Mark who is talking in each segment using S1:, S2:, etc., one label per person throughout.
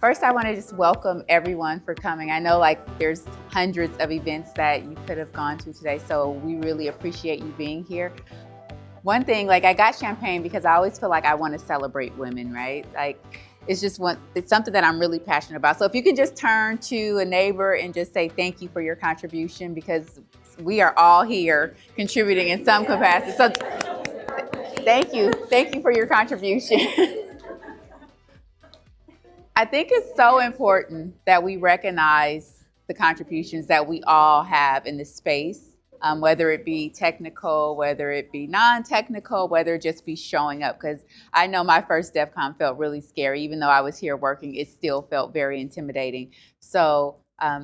S1: First, I want to just welcome everyone for coming. I know there's hundreds of events that you could have gone to today, so we really appreciate you being here. One thing, I got champagne because I always feel like I want to celebrate women, right? It's something that I'm really passionate about. So if you can just turn to a neighbor and just say thank you for your contribution, because we are all here contributing in some capacity. So thank you for your contribution. I think it's so important that we recognize the contributions that we all have in this space, whether it be technical, whether it be non-technical, whether it just be showing up. Because I know my first DevCon felt really scary. Even though I was here working, it still felt very intimidating. So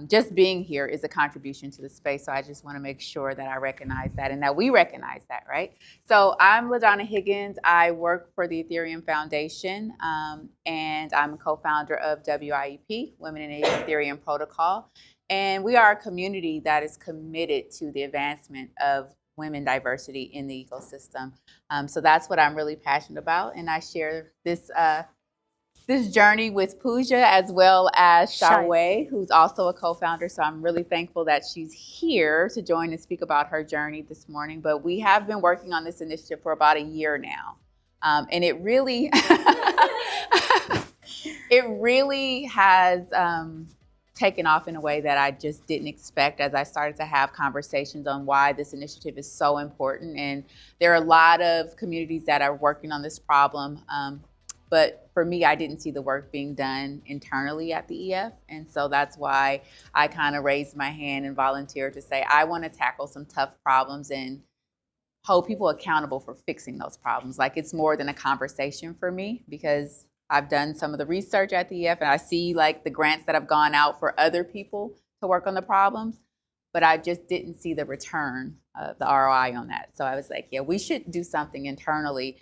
S1: just being here is a contribution to the space. So I just want to make sure that I recognize that and that we recognize that, right? So I'm Donna Higgins. I work for the Ethereum Foundation, and I'm a co-founder of WiEP, Women in the Ethereum Protocol. And we are a community that is committed to the advancement of women diversity in the ecosystem. So that's what I'm really passionate about. And I share this journey with Pooja as well as Shaway, who's also a co-founder. So I'm really thankful that she's here to join and speak about her journey this morning. But we have been working on this initiative for about a year now. And it really, has taken off in a way that I just didn't expect as I started to have conversations on why this initiative is so important. And there are a lot of communities that are working on this problem. But for me, I didn't see the work being done internally at the EF. And so that's why I kind of raised my hand and volunteered to say, I want to tackle some tough problems and hold people accountable for fixing those problems. It's more than a conversation for me, because I've done some of the research at the EF and I see the grants that have gone out for other people to work on the problems, but I just didn't see the return, the ROI on that. So I was like, yeah, we should do something internally,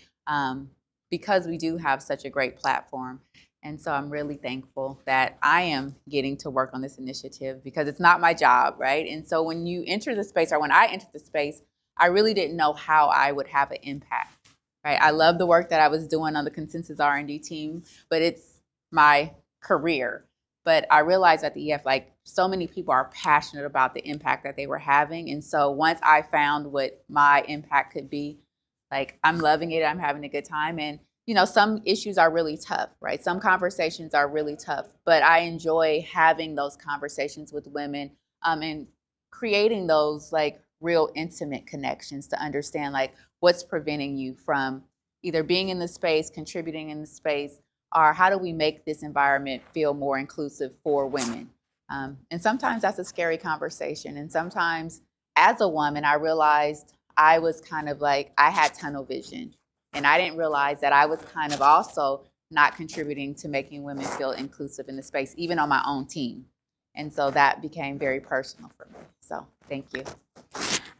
S1: because we do have such a great platform. And so I'm really thankful that I am getting to work on this initiative, because it's not my job, right? And so when you enter the space, or when I entered the space, I really didn't know how I would have an impact, right? I love the work that I was doing on the Consensus R&D team, but it's my career. But I realized at the EF, so many people are passionate about the impact that they were having. And so once I found what my impact could be, I'm loving it, I'm having a good time. And, some issues are really tough, right? Some conversations are really tough, but I enjoy having those conversations with women, and creating those real intimate connections to understand what's preventing you from either being in the space, contributing in the space, or how do we make this environment feel more inclusive for women? And sometimes that's a scary conversation. And sometimes as a woman, I realized I was kind of I had tunnel vision, and I didn't realize that I was kind of also not contributing to making women feel inclusive in the space, even on my own team. And so that became very personal for me. So thank you.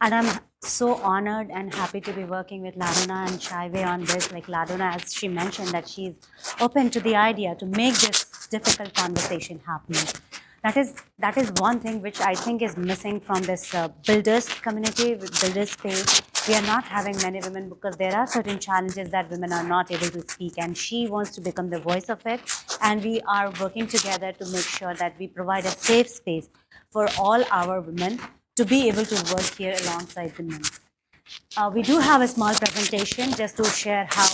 S2: And I'm so honored and happy to be working with La Donna and Shaive on this. La Donna, as she mentioned, that she's open to the idea to make this difficult conversation happening. That is one thing which I think is missing from this builders community, builders space. We are not having many women because there are certain challenges that women are not able to speak, and she wants to become the voice of it. And we are working together to make sure that we provide a safe space for all our women to be able to work here alongside the men. We do have a small presentation just to share how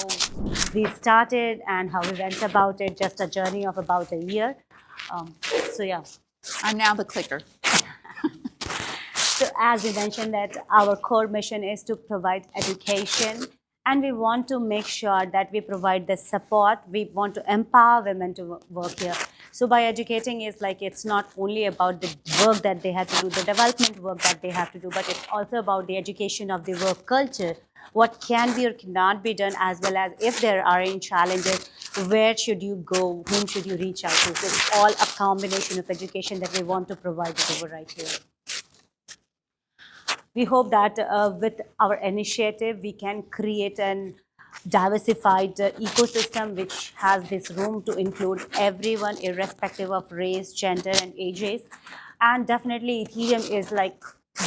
S2: we started and how we went about it, just a journey of about a year. So yeah.
S1: I'm now the clicker.
S2: So as we mentioned, that our core mission is to provide education, and we want to make sure that we provide the support. We want to empower women to work here. So by educating is it's not only about the work that they have to do, the development work that they have to do, but it's also about the education of the work culture, what can be or cannot be done, as well as if there are any challenges, where should you go, whom should you reach out to. So it's all a combination of education that we want to provide over right here. We hope that with our initiative, we can create an diversified ecosystem which has this room to include everyone, irrespective of race, gender, and ages. And definitely Ethereum is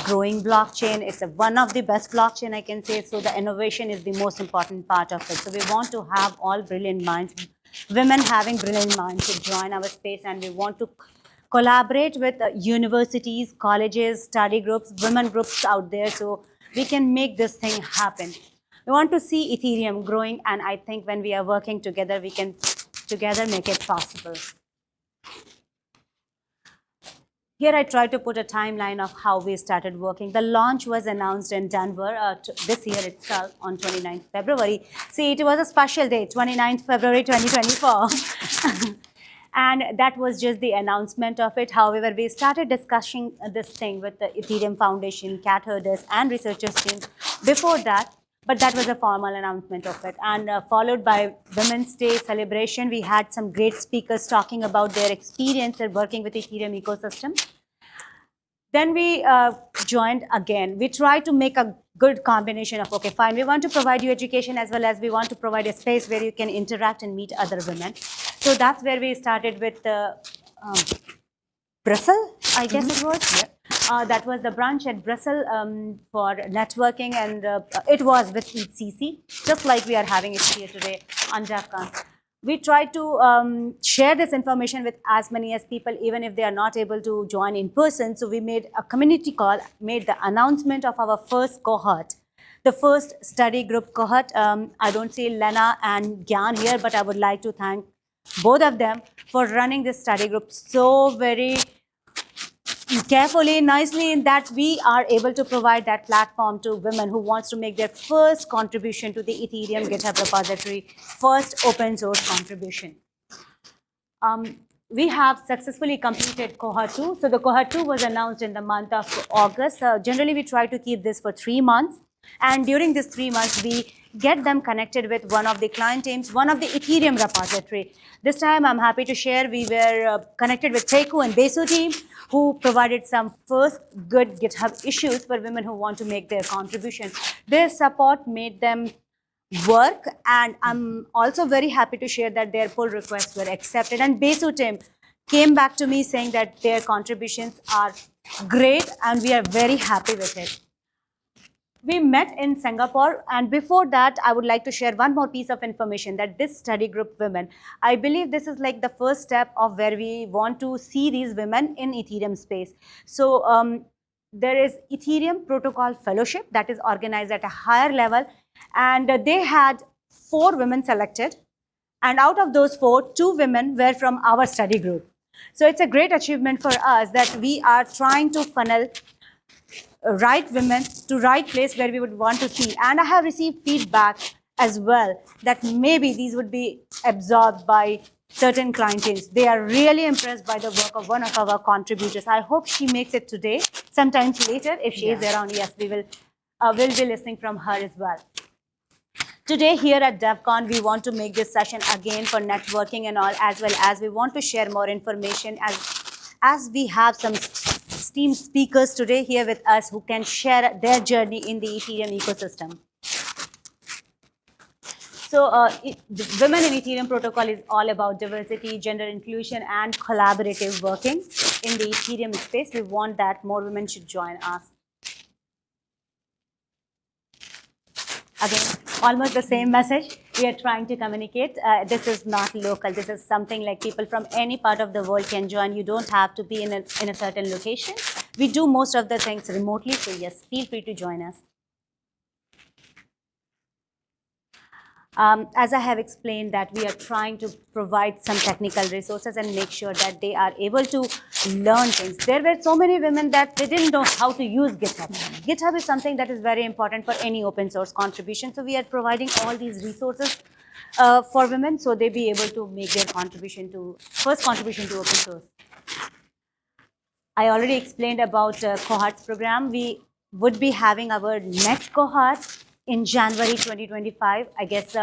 S2: growing blockchain. It's one of the best blockchain, I can say. So the innovation is the most important part of it. So we want to have all brilliant minds women having brilliant minds to join our space, and we want to collaborate with universities, colleges, study groups, women groups out there, so we can make this thing happen. We want to see Ethereum growing, and I think when we are working together, we can together make it possible. Here I try to put a timeline of how we started working. The launch was announced in Denver this year itself on 29th February. See, it was a special day, 29th February 2024. And that was just the announcement of it. However, we started discussing this thing with the Ethereum Foundation, Cat Herders, and researchers teams before that. But that was a formal announcement of it. And followed by Women's Day celebration, we had some great speakers talking about their experience in working with Ethereum ecosystem. Then we joined again. We tried to make a good combination of, okay, fine, we want to provide you education as well as we want to provide a space where you can interact and meet other women. So that's where we started with Brussels, I guess it was. Yeah. That was the branch at Brussels for networking, and it was with ECC, just like we are having it here today on Devcon. We try to share this information with as many as people, even if they are not able to join in person. So we made a community call, made the announcement of our first cohort, the first study group cohort. I don't see Lena and Gyan here, but I would like to thank both of them for running this study group so very carefully, nicely, in that we are able to provide that platform to women who wants to make their first contribution to the Ethereum GitHub repository, first open source contribution. We have successfully completed cohort 2. So the cohort 2 was announced in the month of August. Generally, we try to keep this for 3 months. And during these 3 months, we get them connected with one of the client teams, one of the Ethereum repository. This time, I'm happy to share, we were connected with Teku and Besu team, who provided some first good GitHub issues for women who want to make their contribution. Their support made them work, and I'm also very happy to share that their pull requests were accepted. And Besu team came back to me saying that their contributions are great, and we are very happy with it. We met in Singapore, and before that, I would like to share one more piece of information, that this study group women, I believe this is like the first step of where we want to see these women in Ethereum space. So there is Ethereum Protocol Fellowship that is organized at a higher level, and they had 4 women selected, and out of those 4, 2 women were from our study group. So it's a great achievement for us that we are trying to funnel right women to right place where we would want to see. And I have received feedback as well that maybe these would be absorbed by certain client teams. They are really impressed by the work of one of our contributors. I hope she makes it today. Sometimes later, if she is around, yes, we will we'll be listening from her as well. Today here at Devcon, we want to make this session again for networking and all, as well as we want to share more information as we have some esteemed speakers today here with us who can share their journey in the Ethereum ecosystem. So Women in Ethereum Protocol is all about diversity, gender inclusion, and collaborative working in the Ethereum space. We want that more women should join us. Again, almost the same message we are trying to communicate. This is not local. This is something like people from any part of the world can join. You don't have to be in a certain location. We do most of the things remotely, so yes, feel free to join us. As I have explained, that we are trying to provide some technical resources and make sure that they are able to learn things. There were so many women that they didn't know how to use GitHub. GitHub is something that is very important for any open source contribution. So we are providing all these resources for women so they be able to make their first contribution to open source. I already explained about cohorts program. We would be having our next cohort in January 2025. I guess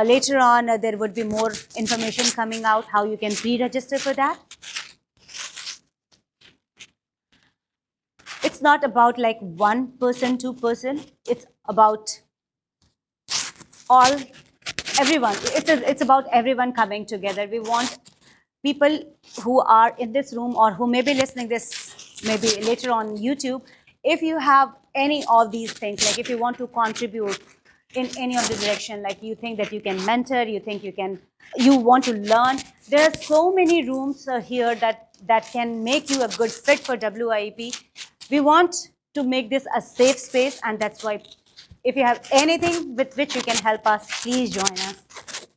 S2: later on there would be more information coming out how you can pre-register for that. It's not about like 1 person, 2 person. It's about everyone. It's about everyone coming together. We want people who are in this room or who may be listening this maybe later on YouTube. If you have any of these things, like if you want to contribute in any of the direction, like you think that you can mentor, you want to learn, there are so many rooms here that can make you a good fit for WIEP. We want to make this a safe space, and that's why if you have anything with which you can help us, please join us.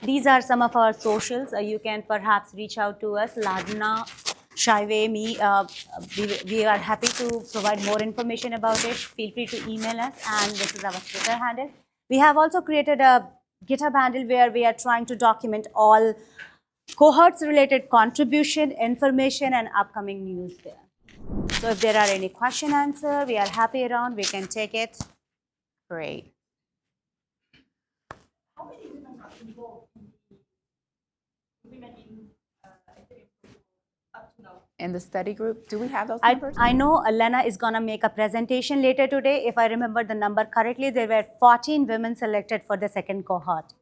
S2: These are some of our socials. You can perhaps reach out to us, Ladna, Shaive, me. We are happy to provide more information about it. Feel free to email us, and this is our Twitter handle. We have also created a GitHub handle where we are trying to document all cohorts-related contribution, information, and upcoming news there. So if there are any question answer, we are happy around. We can take it.
S1: Great.
S3: How many women are involved in the women in Ethereum up to now?
S1: In the study group, do we have those numbers?
S2: I know Elena is going to make a presentation later today. If I remember the number correctly, there were 14 women selected for the second cohort.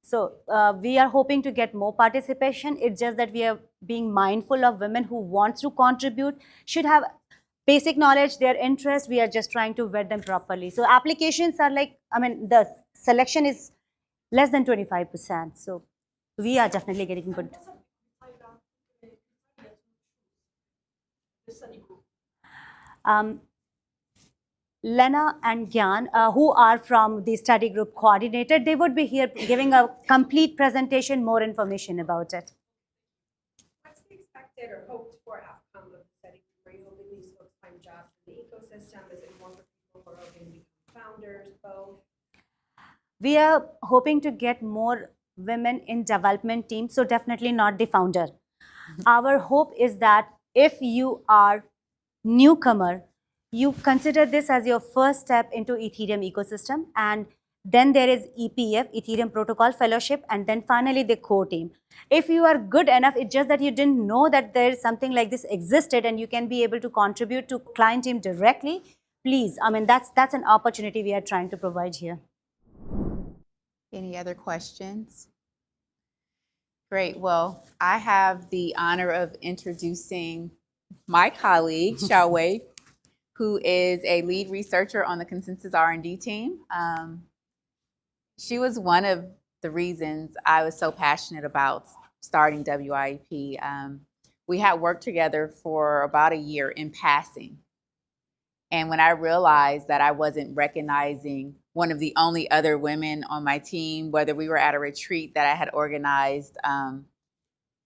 S2: So we are hoping to get more participation. It's just that we are being mindful of women who want to contribute, should have basic knowledge, their interest. We are just trying to vet them properly. So applications are like, the selection is less than 25%. So we are definitely getting good.
S3: The study group.
S2: Lena and Gyan, who are from the study group coordinator, they would be here giving a complete presentation, more information about it.
S4: What's the expected or hoped for outcome of the study? Are you hoping these folks find jobs in the ecosystem? Is it more for people who are hoping to become founders, both?
S2: We are hoping to get more women in development teams, so definitely not the founder. Our hope is that if you are newcomer, you consider this as your first step into Ethereum ecosystem, and then there is EPF, Ethereum Protocol Fellowship, and then finally the core team. If you are good enough, it's just that you didn't know that there is something like this existed and you can be able to contribute to client team directly, please, that's an opportunity we are trying to provide here.
S1: Any other questions? Great. Well, I have the honor of introducing my colleague, Xiaowei, who is a lead researcher on the Consensus R&D team. She was one of the reasons I was so passionate about starting WIEP. We had worked together for about a year in passing. And when I realized that I wasn't recognizing one of the only other women on my team, whether we were at a retreat that I had organized,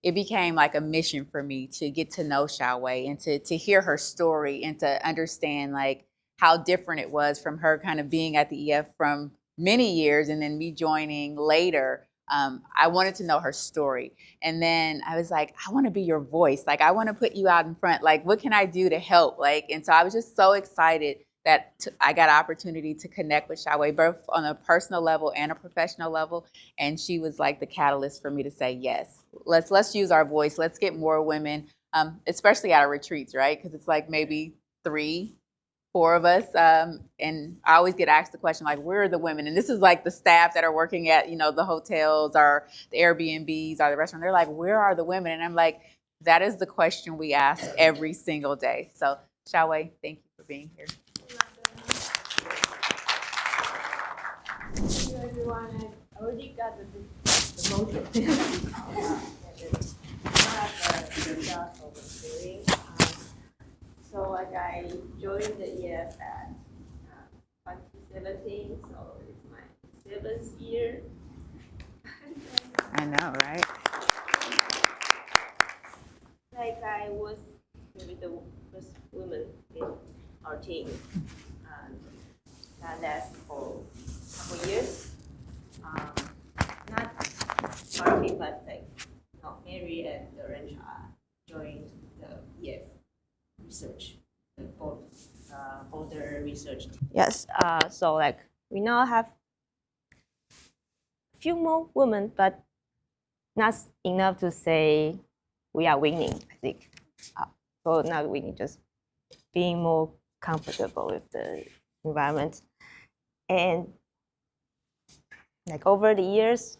S1: it became like a mission for me to get to know Xiaowei and to hear her story and to understand like how different it was from her kind of being at the EF from many years and then me joining later. I wanted to know her story. And then I was like, I want to be your voice. Like, I want to put you out in front. Like, what can I do to help? Like, and so I was just so excited that I got an opportunity to connect with Xiaowei, both on a personal level and a professional level. And she was like the catalyst for me to say, yes, let's use our voice. Let's get more women, especially at our retreats, right? Because it's like maybe 3, 4 of us. And I always get asked the question, like, where are the women? And this is like the staff that are working at, the hotels or the Airbnbs or the restaurant. They're like, where are the women? And I'm like, that is the question we ask every single day. So Xiaowei, thank you for being here.
S4: Thank you, everyone. I already got the motion. So like I joined the EF at 2017, so it's my 7th year.
S1: I know, right?
S4: Like I was maybe the first woman in our team. That lasted for a couple years. Not our team, but like Mary and Ranjan joined the EF research, the border research team. Yes. So like we now have a few more women, but not enough to say we are winning, I think. So not winning, just being more comfortable with the environment. And like over the years,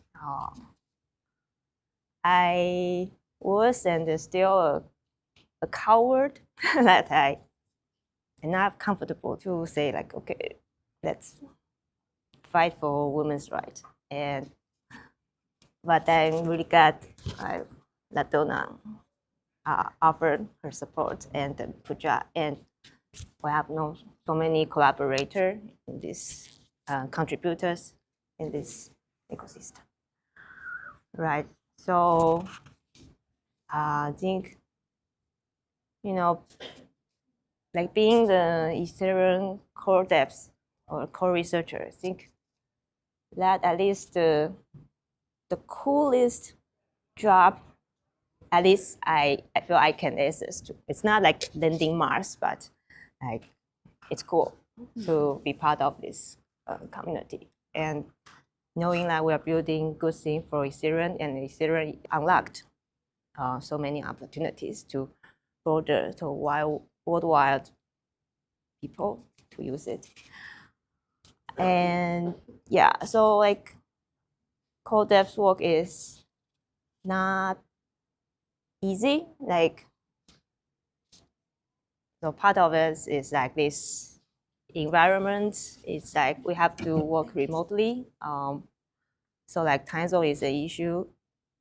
S4: I was and still a coward that I'm not comfortable to say like, okay, let's fight for women's rights. But I'm really glad La Donna offered her support, and Pooja, and we have so many collaborators in this, contributors in this ecosystem. Right. So I think, like being the Ethereum core devs or core researcher, I think that at least the coolest job, at least I feel I can access to. It's not like landing Mars, but like it's cool to be part of this community. And knowing that we are building good things for Ethereum, and Ethereum unlocked so many opportunities to broader, to worldwide people to use it. And yeah, so like code devs work is not easy. Like, so part of it is like this environment. It's like we have to work remotely. So like time zone is an issue.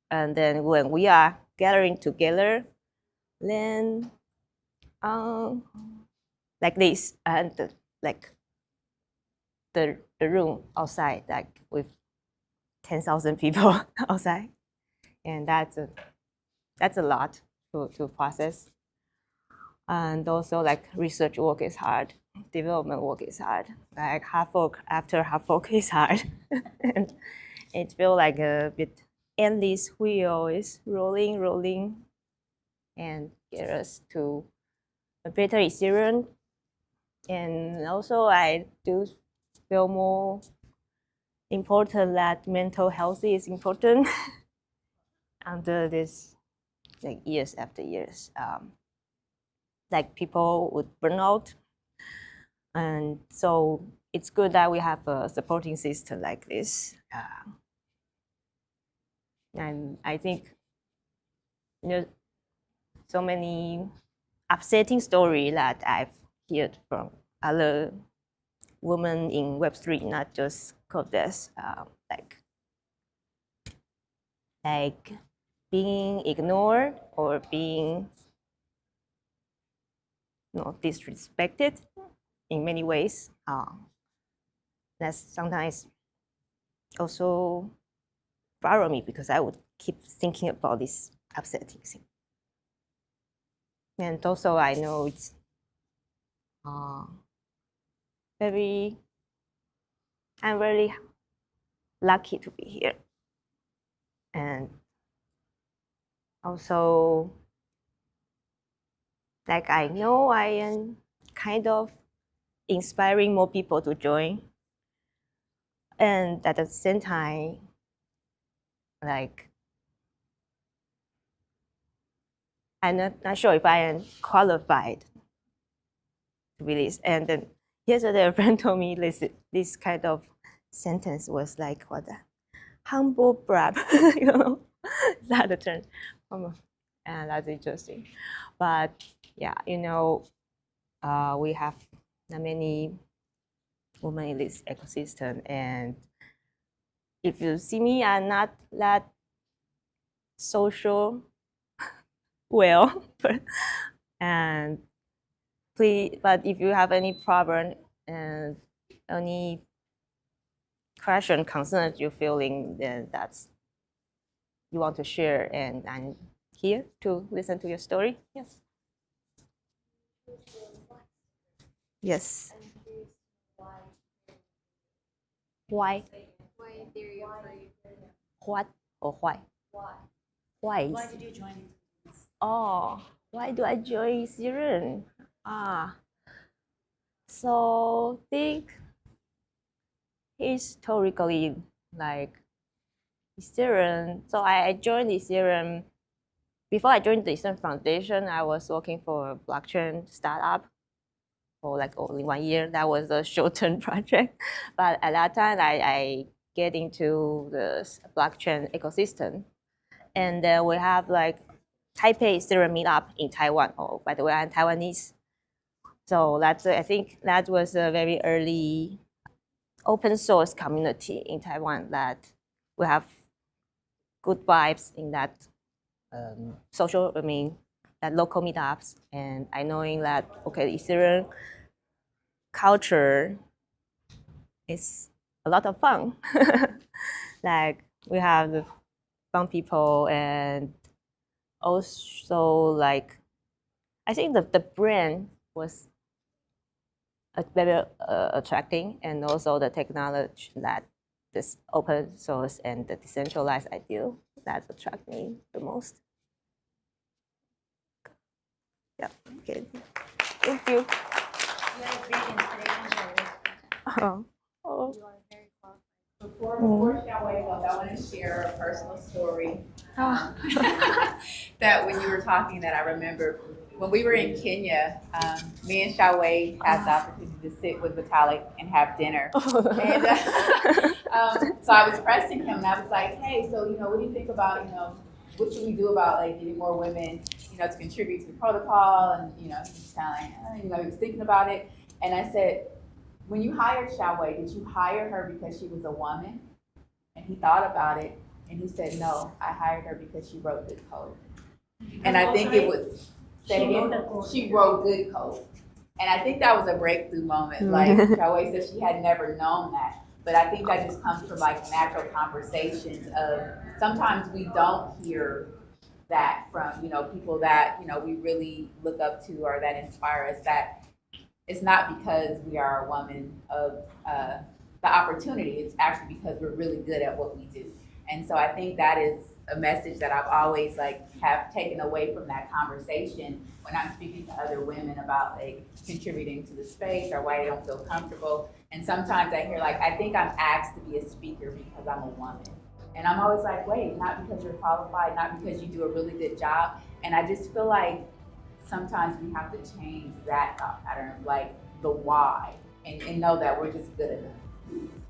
S4: And then when we are gathering together, then like this, and like the room outside, like with 10,000 people outside, and that's a lot to process. And also like research work is hard, development work is hard, like hard fork after hard fork is hard. And it feels like a bit endless wheel is rolling and get us to a better Ethereum. And also I do feel more important that mental health is important under this, like years after years. Like people would burn out. And so it's good that we have a supporting system like this. And I think, so many upsetting stories that I've heard from other women in Web3, not just coders, like being ignored or being disrespected in many ways. That's sometimes also bother me, because I would keep thinking about this upsetting thing. And also I know it's I'm really lucky to be here. And also, like, I know I am kind of inspiring more people to join. And at the same time, like, I'm not sure if I am qualified to release. And then yesterday, a friend told me this kind of sentence was like, what, humble brag, is that the term? And that's interesting. But yeah, we have many women in this ecosystem, and if you see me, I'm not that social well, and please, but if you have any problem and any question, concern you're feeling, then that's you want to share, and I'm here to listen to your story. Yes. Yes. Why? What or why? Why?
S2: Why did you join?
S4: Oh, why do I join Ethereum? So think historically, like Ethereum. So I joined Ethereum. Before I joined the Ethereum Foundation, I was working for a blockchain startup for like only 1 year. That was a short-term project. But at that time, I get into the blockchain ecosystem. And we have like Taipei Ethereum meetup in Taiwan. Oh, by the way, I'm Taiwanese. So that's I think that was a very early open source community in Taiwan that we have good vibes in that social, that local meetups. And I knowing that, okay, Ethereum culture is a lot of fun. Like we have the fun people, and also like, I think the brand was very attracting, and also the technology that this open source and the decentralized idea that attract me the most. Yeah, okay. Thank you.
S2: You are a great inspiration, Jerry.
S4: Oh.
S2: You are very qualified.
S1: Before Xiaowei goes, I want to share a personal story that when you were talking that I remember when we were in Kenya, me and Xiaowei had the opportunity to sit with Vitalik and have dinner. And so I was pressing him and I was like, hey, so, what do you think about, what should we do about like getting more women, to contribute to the protocol? And, he's kind of like, he was thinking about it. And I said, when you hired Xiaowei, did you hire her because she was a woman? And he thought about it and he said, no, I hired her because she wrote good code. And I think it was, she wrote good code. And I think that was a breakthrough moment. Like Xiaowei said, she had never known that. But I think that just comes from like natural conversations of sometimes we don't hear that from, people that, we really look up to or that inspire us, that it's not because we are a woman of the opportunity. It's actually because we're really good at what we do. And so I think that is a message that I've always have taken away from that conversation when I'm speaking to other women about contributing to the space or why they don't feel comfortable. And sometimes I hear I think I'm asked to be a speaker because I'm a woman. And I'm always like, wait, not because you're qualified, not because you do a really good job. And I just feel like sometimes we have to change that thought pattern of the why and know that we're just good enough.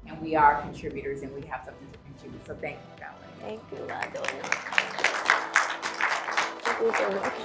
S1: And we are contributors and we have something to contribute. So thank you, Xiaowei.
S4: Thank you, La Donna. Thank you so much.